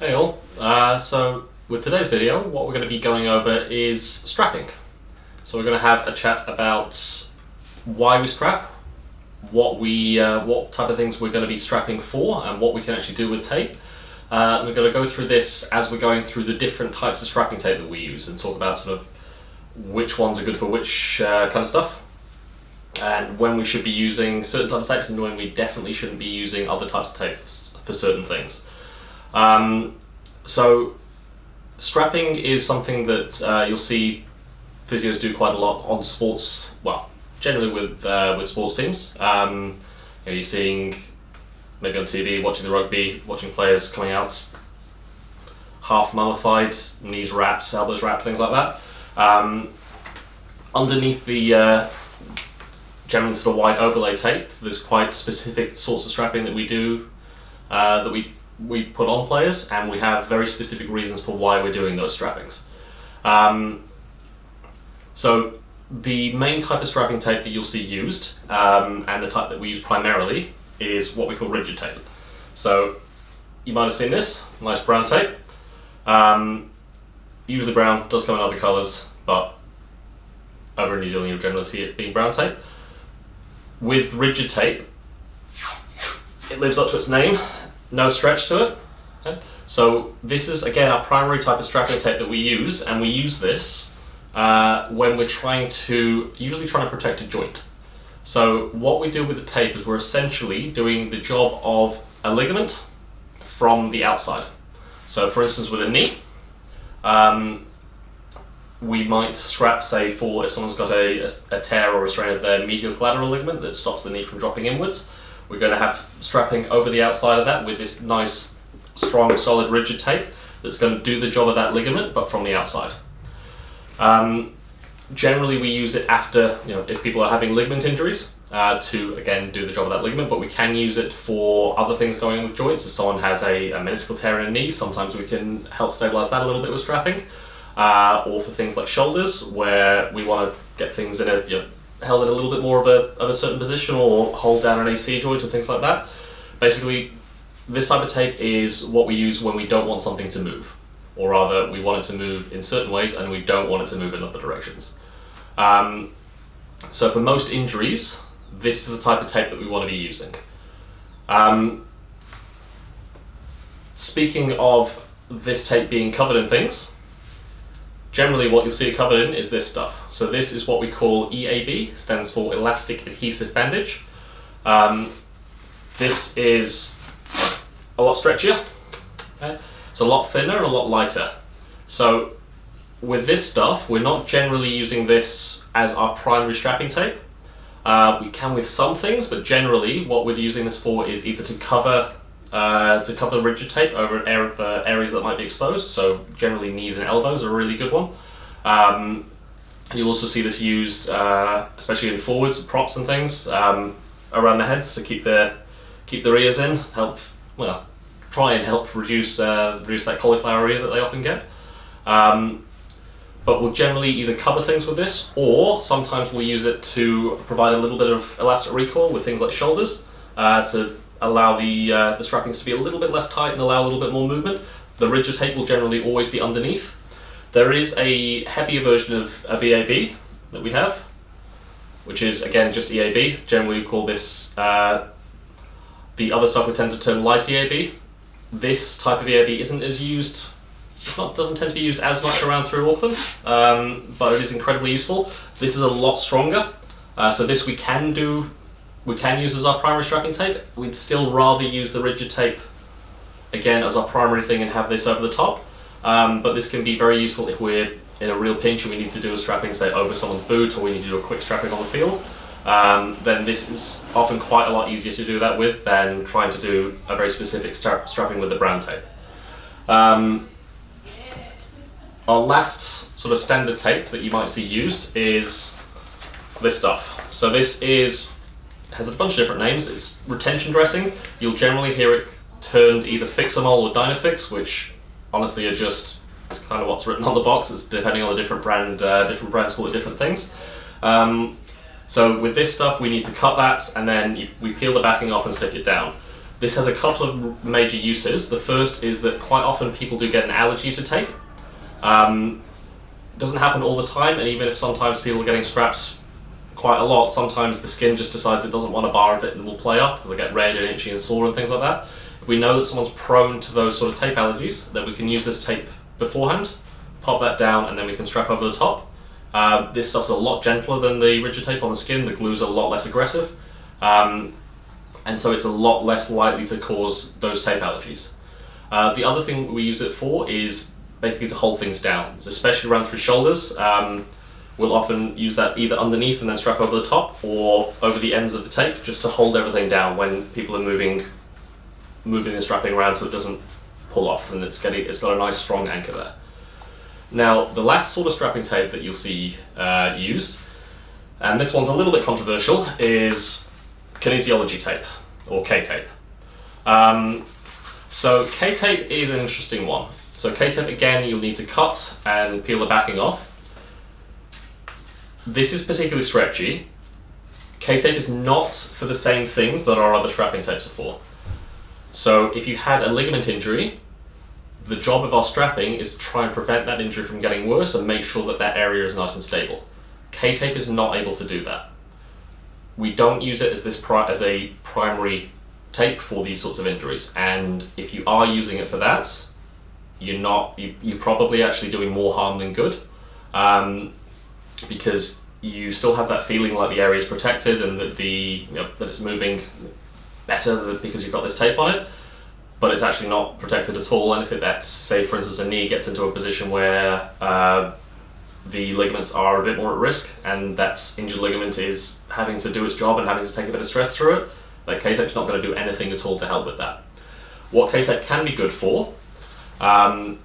Hey all, so with today's video what we're going to be going over is strapping. So we're going to have a chat about why we strap, what type of things we're going to be strapping for and what we can actually do with tape. We're going to go through this as we're going through the different types of strapping tape that we use and talk about sort of which ones are good for which kind of stuff, and when we should be using certain types of tapes and when we definitely shouldn't be using other types of tapes for certain things. So strapping is something that you'll see physios do quite a lot on sports, well, generally with sports teams. You're seeing maybe on TV, watching the rugby, watching players coming out half mummified, knees wrapped, elbows wrapped, things like that. Underneath the generally sort of white overlay tape, there's quite specific sorts of strapping that we do, that we put on players, and we have very specific reasons for why we're doing those strappings. So the main type of strapping tape that you'll see used, and the type that we use primarily, is what we call rigid tape. So you might have seen this, nice brown tape. Usually brown, does come in other colours, but over in New Zealand you'll generally see it being brown tape. With rigid tape, it lives up to its name, no stretch to it. Okay? So this is again our primary type of strapping tape that we use, and we use this when we're usually trying to protect a joint. So what we do with the tape is we're essentially doing the job of a ligament from the outside. So for instance with a knee, we might strap, say, for if someone's got a tear or a strain of their medial collateral ligament that stops the knee from dropping inwards. We're going to have strapping over the outside of that with this nice, strong, solid, rigid tape that's going to do the job of that ligament, but from the outside. Generally, we use it after, if people are having ligament injuries, to again do the job of that ligament, but we can use it for other things going on with joints. If someone has a meniscal tear in a knee, sometimes we can help stabilize that a little bit with strapping, or for things like shoulders, where we want to get things in held in a little bit more of a certain position, or hold down an AC joint and things like that. Basically, this type of tape is what we use when we don't want something to move, or rather we want it to move in certain ways and we don't want it to move in other directions. So for most injuries, this is the type of tape that we want to be using. Speaking of this tape being covered in things, generally what you'll see it covered in is this stuff. So this is what we call EAB, stands for Elastic Adhesive Bandage. This is a lot stretchier, okay? It's a lot thinner and a lot lighter. So with this stuff, we're not generally using this as our primary strapping tape. We can with some things, but generally what we're using this for is either to cover rigid tape over areas that might be exposed. So generally knees and elbows are a really good one. You'll also see this used, especially in forwards, props and things, around the heads to keep their ears in, try and help reduce that cauliflower ear that they often get. But we'll generally either cover things with this, or sometimes we'll use it to provide a little bit of elastic recoil with things like shoulders, to allow the strappings to be a little bit less tight and allow a little bit more movement. The rigid tape will generally always be underneath. There is a heavier version of EAB that we have, which is again just EAB. Generally we call this, the other stuff we tend to term light EAB. This type of EAB isn't as used, doesn't tend to be used as much around through Auckland, but it is incredibly useful. This is a lot stronger, so this we can use as our primary strapping tape. We'd still rather use the rigid tape again as our primary thing and have this over the top, but this can be very useful if we're in a real pinch and we need to do a strapping, say over someone's boot, or we need to do a quick strapping on the field. Then this is often quite a lot easier to do that with than trying to do a very specific strapping with the brown tape. Our last sort of standard tape that you might see used is this stuff. So this has a bunch of different names. It's retention dressing. You'll generally hear it termed either Fixamol or Dynafix, which honestly it's kind of what's written on the box. It's depending on the different brands call it different things. So with this stuff, we need to cut that, and then we peel the backing off and stick it down. This has a couple of major uses. The first is that quite often people do get an allergy to tape. It doesn't happen all the time, and even if sometimes people are getting straps quite a lot, sometimes the skin just decides it doesn't want a bar of it and will play up. They'll get red and itchy and sore and things like that. If we know that someone's prone to those sort of tape allergies, then we can use this tape beforehand, pop that down, and then we can strap over the top. This stuff's a lot gentler than the rigid tape on the skin. The glue's a lot less aggressive, and so it's a lot less likely to cause those tape allergies. The other thing we use it for is basically to hold things down, so especially around through shoulders. We'll often use that either underneath and then strap over the top, or over the ends of the tape, just to hold everything down when people are moving and strapping around, so it doesn't pull off, and it's got a nice strong anchor there. Now, the last sort of strapping tape that you'll see used, and this one's a little bit controversial, is kinesiology tape, or K-tape. So K-tape is an interesting one. So K-tape, again, you'll need to cut and peel the backing off. This is particularly stretchy. K-tape is not for the same things that our other strapping tapes are for. So if you had a ligament injury, the job of our strapping is to try and prevent that injury from getting worse and make sure that that area is nice and stable. K-tape is not able to do that. We don't use it as a primary tape for these sorts of injuries, and if you are using it for that, you're probably actually doing more harm than good, because you still have that feeling like the area is protected and that that it's moving better because you've got this tape on it, but it's actually not protected at all. And if that's, say for instance, a knee gets into a position where the ligaments are a bit more at risk, and that injured ligament is having to do its job and having to take a bit of stress through it, like K-tape's not going to do anything at all to help with that. What K-tape can be good for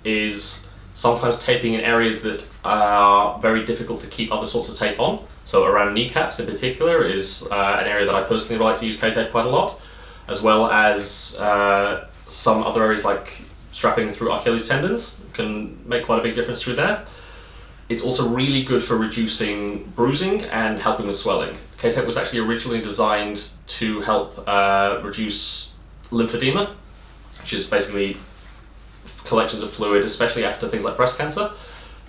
is sometimes taping in areas that are very difficult to keep other sorts of tape on. So around kneecaps in particular is an area that I personally like to use K-tape quite a lot, as well as some other areas like strapping through Achilles tendons can make quite a big difference through there. It's also really good for reducing bruising and helping with swelling. K-tape was actually originally designed to help reduce lymphedema, which is basically collections of fluid, especially after things like breast cancer.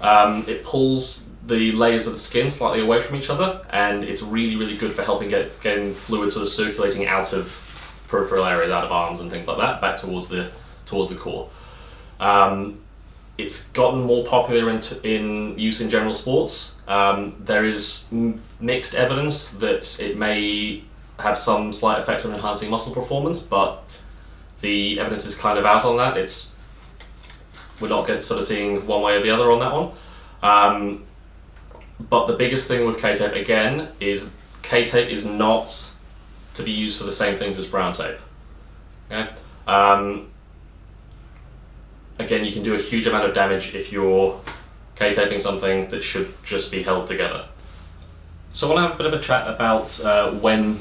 It pulls the layers of the skin slightly away from each other, and it's really, really good for helping getting fluid sort of circulating out of peripheral areas, out of arms and things like that, back towards the core. It's gotten more popular in use in general sports. There is mixed evidence that it may have some slight effect on enhancing muscle performance, but the evidence is kind of out on that. We're not sort of seeing one way or the other on that one. But the biggest thing with K-tape, again, is K-tape is not to be used for the same things as brown tape. Okay? Again, you can do a huge amount of damage if you're K-taping something that should just be held together. So I want to have a bit of a chat about when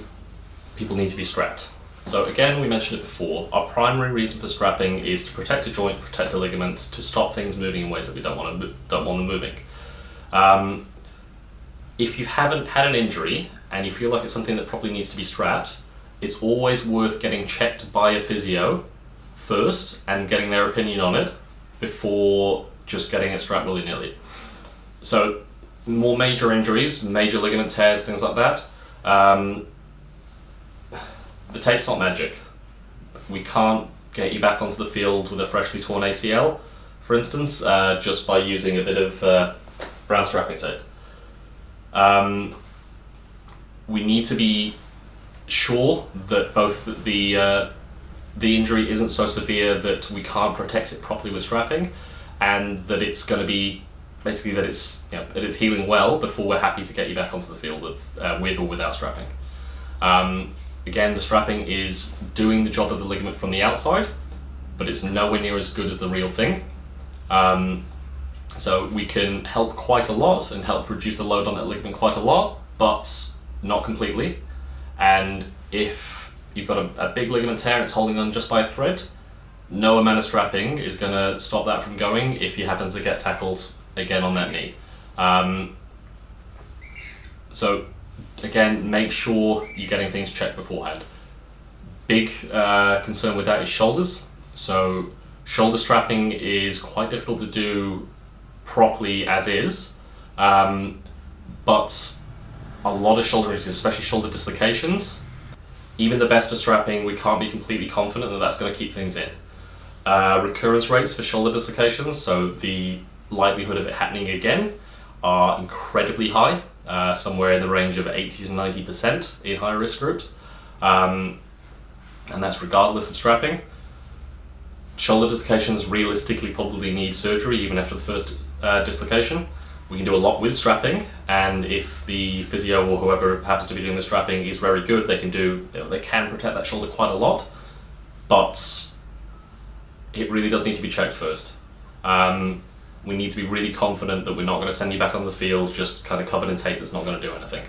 people need to be strapped. So again, we mentioned it before, our primary reason for strapping is to protect a joint, protect a ligament, to stop things moving in ways that we don't want them moving. If you haven't had an injury and you feel like it's something that probably needs to be strapped, it's always worth getting checked by a physio first and getting their opinion on it before just getting it strapped willy-nilly. So more major injuries, major ligament tears, things like that, the tape's not magic. We can't get you back onto the field with a freshly torn ACL, for instance, just by using a bit of brown strapping tape. We need to be sure that both the injury isn't so severe that we can't protect it properly with strapping, and that it's going to be basically that it's healing well before we're happy to get you back onto the field with or without strapping. Again, the strapping is doing the job of the ligament from the outside, but it's nowhere near as good as the real thing. So we can help quite a lot and help reduce the load on that ligament quite a lot, but not completely. And if you've got a big ligament tear and it's holding on just by a thread, no amount of strapping is going to stop that from going if you happen to get tackled again on that knee. So again, make sure you're getting things checked beforehand. big concern with that is shoulders. So shoulder strapping is quite difficult to do properly as is, but a lot of shoulder injuries, especially shoulder dislocations, even the best of strapping, we can't be completely confident that that's going to keep things in. Recurrence rates for shoulder dislocations, so the likelihood of it happening again, are incredibly high, somewhere in the range of 80 to 90% in high risk groups, and that's regardless of strapping. Shoulder dislocations realistically probably need surgery even after the first dislocation. We can do a lot with strapping, and if the physio or whoever happens to be doing the strapping is very good, they can protect that shoulder quite a lot, but it really does need to be checked first. We need to be really confident that we're not going to send you back on the field just kind of covered in tape that's not going to do anything.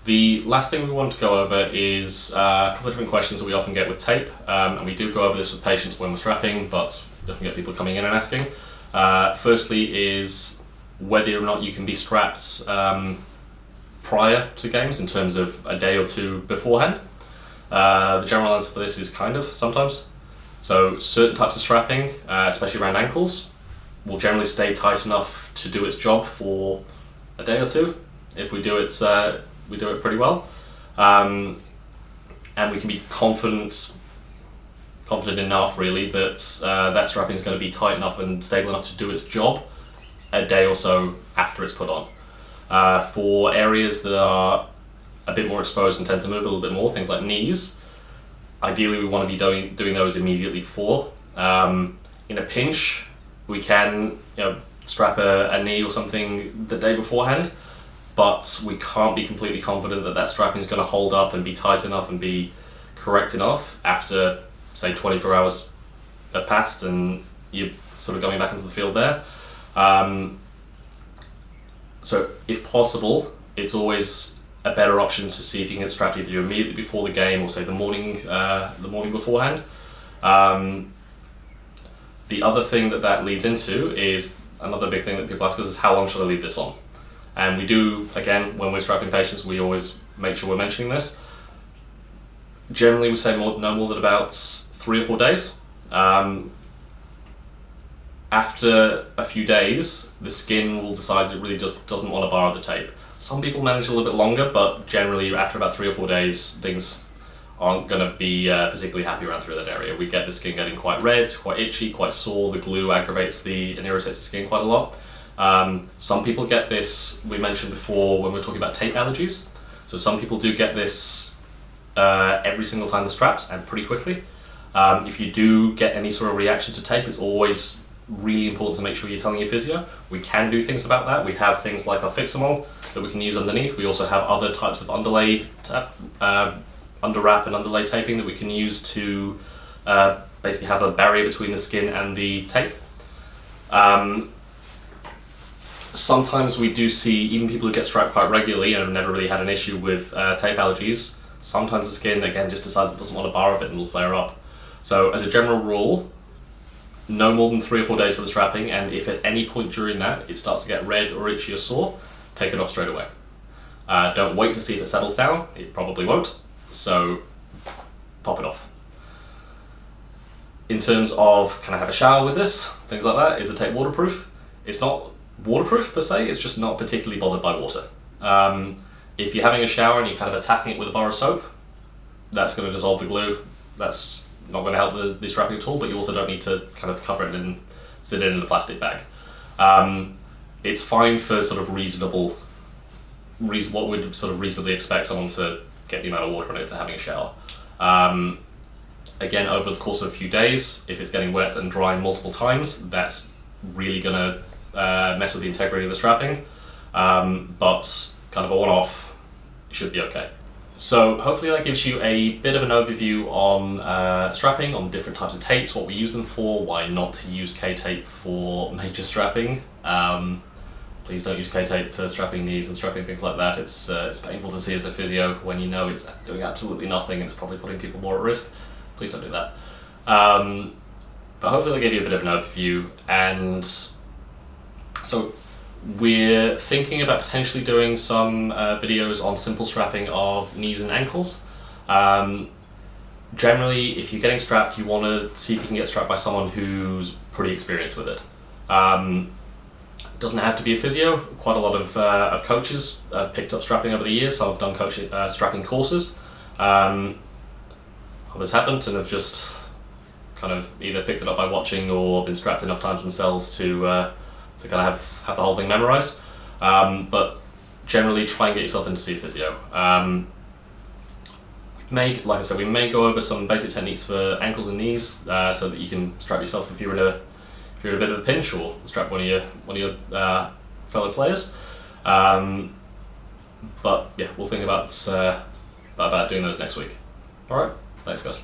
The last thing we want to go over is a couple of different questions that we often get with tape, and we do go over this with patients when we're strapping, but we often get people coming in and asking. Firstly is whether or not you can be strapped prior to games in terms of a day or two beforehand. The general answer for this is kind of, sometimes. So certain types of strapping, especially around ankles, will generally stay tight enough to do its job for a day or two if we do it pretty well, and we can be confident enough really that that strapping is going to be tight enough and stable enough to do its job a day or so after it's put on. For areas that are a bit more exposed and tend to move a little bit more, things like knees, ideally we want to be doing those immediately before. In a pinch, we can strap a knee or something the day beforehand, but we can't be completely confident that that strapping is going to hold up and be tight enough and be correct enough after, say, 24 hours have passed and you're sort of going back into the field there. So if possible, it's always a better option to see if you can get strapped either immediately before the game or say the morning beforehand. The other thing that leads into is another big thing that people ask us is how long should I leave this on? And we do, again, when we're strapping patients, we always make sure we're mentioning this. Generally we say no more than about 3 or 4 days. After a few days, the skin will decide it really just doesn't want to borrow the tape. Some people manage a little bit longer, but generally after about 3 or 4 days, things aren't going to be particularly happy around through that area. We get the skin getting quite red, quite itchy, quite sore. The glue aggravates and irritates the skin quite a lot. Some people get this, we mentioned before when we were talking about tape allergies. So some people do get this every single time they're strapped and pretty quickly. If you do get any sort of reaction to tape, it's always really important to make sure you're telling your physio. We can do things about that. We have things like our Fixamol that we can use underneath. We also have other types of underlay, underwrap and underlay taping that we can use to basically have a barrier between the skin and the tape. Sometimes we do see even people who get strapped quite regularly and have never really had an issue with tape allergies. Sometimes the skin again just decides it doesn't want a bar of it and it'll flare up. So as a general rule, no more than 3 or 4 days for the strapping, and if at any point during that it starts to get red or itchy or sore, take it off straight away. Don't wait to see if it settles down, it probably won't, so pop it off. In terms of can I have a shower with this, things like that, is the tape waterproof? It's not waterproof per se, it's just not particularly bothered by water. If you're having a shower and you're kind of attacking it with a bar of soap, that's going to dissolve the glue. That's not going to help the strapping at all, but you also don't need to kind of cover it and sit it in a plastic bag. It's fine for sort of what we'd sort of reasonably expect someone to get the amount of water in it if they're having a shower. Again, over the course of a few days, if it's getting wet and drying multiple times, that's really going to mess with the integrity of the strapping, but kind of a one-off should be okay. So hopefully that gives you a bit of an overview on strapping, on different types of tapes, what we use them for, why not to use K-tape for major strapping. Please don't use K-tape for strapping knees and strapping things like that. It's painful to see as a physio when you know it's doing absolutely nothing and it's probably putting people more at risk. Please don't do that. But hopefully that gave you a bit of an overview, and so we're thinking about potentially doing some videos on simple strapping of knees and ankles. Generally, if you're getting strapped, you want to see if you can get strapped by someone who's pretty experienced with it. It doesn't have to be a physio. Quite a lot of coaches have picked up strapping over the years. Some have done strapping courses. Others haven't and have just kind of either picked it up by watching or been strapped enough times themselves to kind of have the whole thing memorized. But generally, try and get yourself in to see a physio. Like I said, we may go over some basic techniques for ankles and knees, so that you can strap yourself if you're in a bit of a pinch, or strap one of your fellow players. But yeah, we'll think about doing those next week. All right, thanks guys.